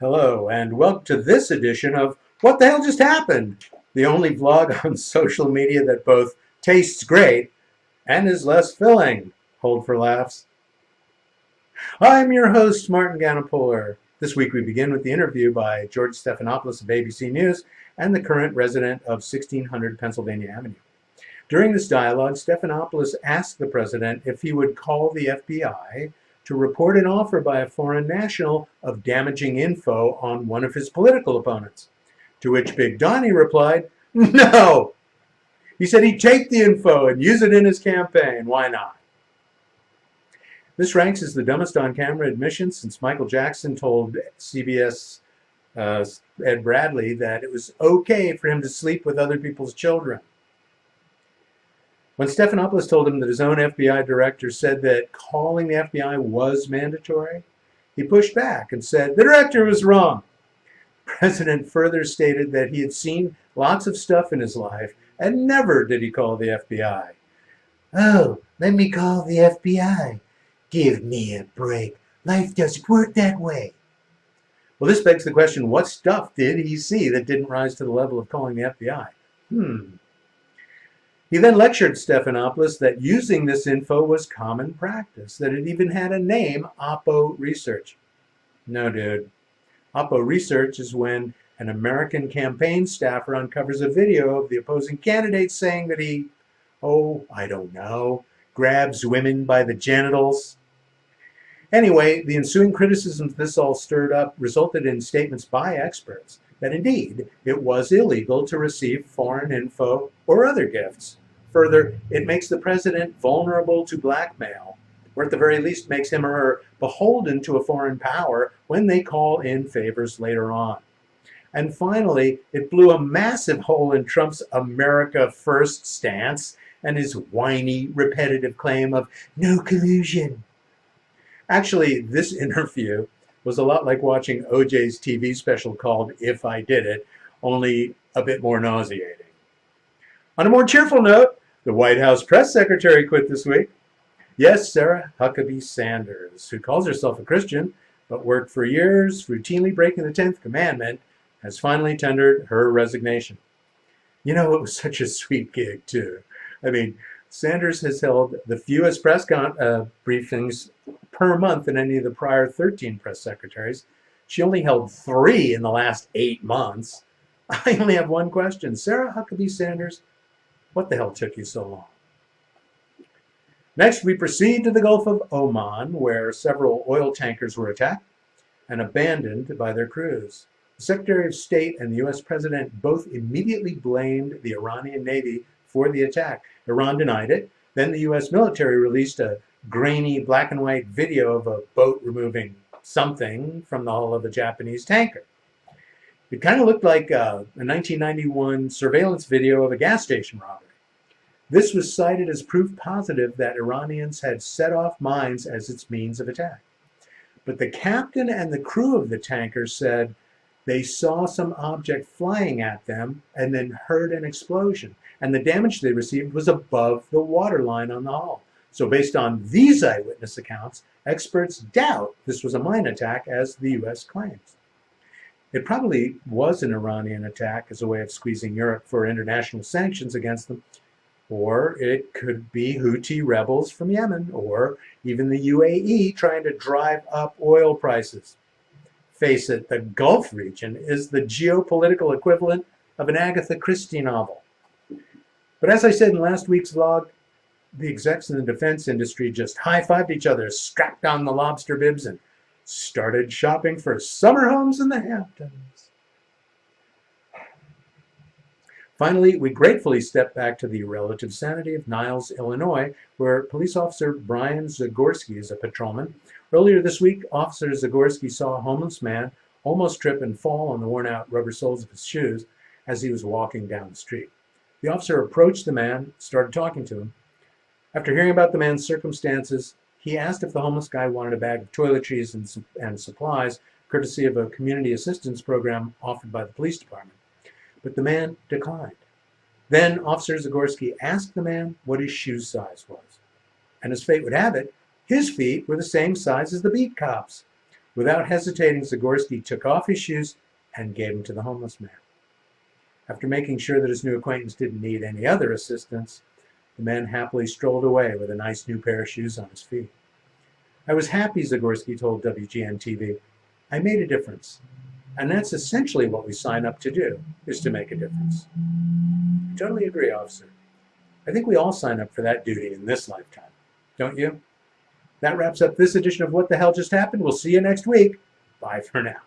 Hello, and welcome to this edition of What the Hell Just Happened? The only vlog on social media that both tastes great and is less filling. Hold for laughs. I'm your host, Martin Ganapoler. This week we begin with the interview by George Stephanopoulos of ABC News and the current resident of 1600 Pennsylvania Avenue. During this dialogue, Stephanopoulos asked the president if he would call the FBI to report an offer by a foreign national of damaging info on one of his political opponents. To which Big Donnie replied, "No!" He said he'd take the info and use it in his campaign. Why not? This ranks as the dumbest on-camera admission since Michael Jackson told CBS Ed Bradley that it was okay for him to sleep with other people's children. When Stephanopoulos told him that his own FBI director said that calling the FBI was mandatory, he pushed back and said the director was wrong. The president further stated that he had seen lots of stuff in his life and never did he call the FBI. Oh, let me call the FBI. Give me a break. Life doesn't work that way. Well, this begs the question, what stuff did he see that didn't rise to the level of calling the FBI? He then lectured Stephanopoulos that using this info was common practice, that it even had a name, oppo research. No, dude. Oppo research is when an American campaign staffer uncovers a video of the opposing candidate saying that he, I don't know, grabs women by the genitals. Anyway, the ensuing criticisms this all stirred up resulted in statements by experts that indeed it was illegal to receive foreign info or other gifts. Further, it makes the president vulnerable to blackmail, or at the very least makes him or her beholden to a foreign power when they call in favors later on. And finally, it blew a massive hole in Trump's America First stance and his whiny, repetitive claim of no collusion. Actually, this interview was a lot like watching OJ's TV special called If I Did It, only a bit more nauseating. On a more cheerful note, the White House press secretary quit this week. Yes, Sarah Huckabee Sanders, who calls herself a Christian, but worked for years routinely breaking the 10th commandment, has finally tendered her resignation. You know, it was such a sweet gig, too. I mean, Sanders has held the fewest press briefings per month than any of the prior 13 press secretaries. She only held 3 in the last 8 months. I only have one question. Sarah Huckabee Sanders, what the hell took you so long? Next, we proceed to the Gulf of Oman, where several oil tankers were attacked and abandoned by their crews. The Secretary of State and the U.S. President both immediately blamed the Iranian Navy for the attack. Iran denied it. Then the U.S. military released a grainy black and white video of a boat removing something from the hull of a Japanese tanker. It kind of looked like a 1991 surveillance video of a gas station robbery. This was cited as proof positive that Iranians had set off mines as its means of attack. But the captain and the crew of the tanker said they saw some object flying at them and then heard an explosion. And the damage they received was above the waterline on the hull. So based on these eyewitness accounts, experts doubt this was a mine attack as the U.S. claims. It probably was an Iranian attack as a way of squeezing Europe for international sanctions against them. Or it could be Houthi rebels from Yemen, or even the UAE trying to drive up oil prices. Face it, the Gulf region is the geopolitical equivalent of an Agatha Christie novel. But as I said in last week's vlog, the execs in the defense industry just high-fived each other, strapped on the lobster bibs, and started shopping for summer homes in the Hamptons. Finally, we gratefully step back to the relative sanity of Niles, Illinois, where police officer Brian Zagorski is a patrolman. Earlier this week, Officer Zagorski saw a homeless man almost trip and fall on the worn-out rubber soles of his shoes as he was walking down the street. The officer approached the man, started talking to him. After hearing about the man's circumstances, he asked if the homeless guy wanted a bag of toiletries and supplies, courtesy of a community assistance program offered by the police department. But the man declined. Then Officer Zagorski asked the man what his shoe size was. And as fate would have it, his feet were the same size as the beat cops. Without hesitating, Zagorski took off his shoes and gave them to the homeless man. After making sure that his new acquaintance didn't need any other assistance, the man happily strolled away with a nice new pair of shoes on his feet. I was happy, Zagorski told WGN-TV. I made a difference. And that's essentially what we sign up to do, is to make a difference. I totally agree, officer. I think we all sign up for that duty in this lifetime. Don't you? That wraps up this edition of What the Hell Just Happened. We'll see you next week. Bye for now.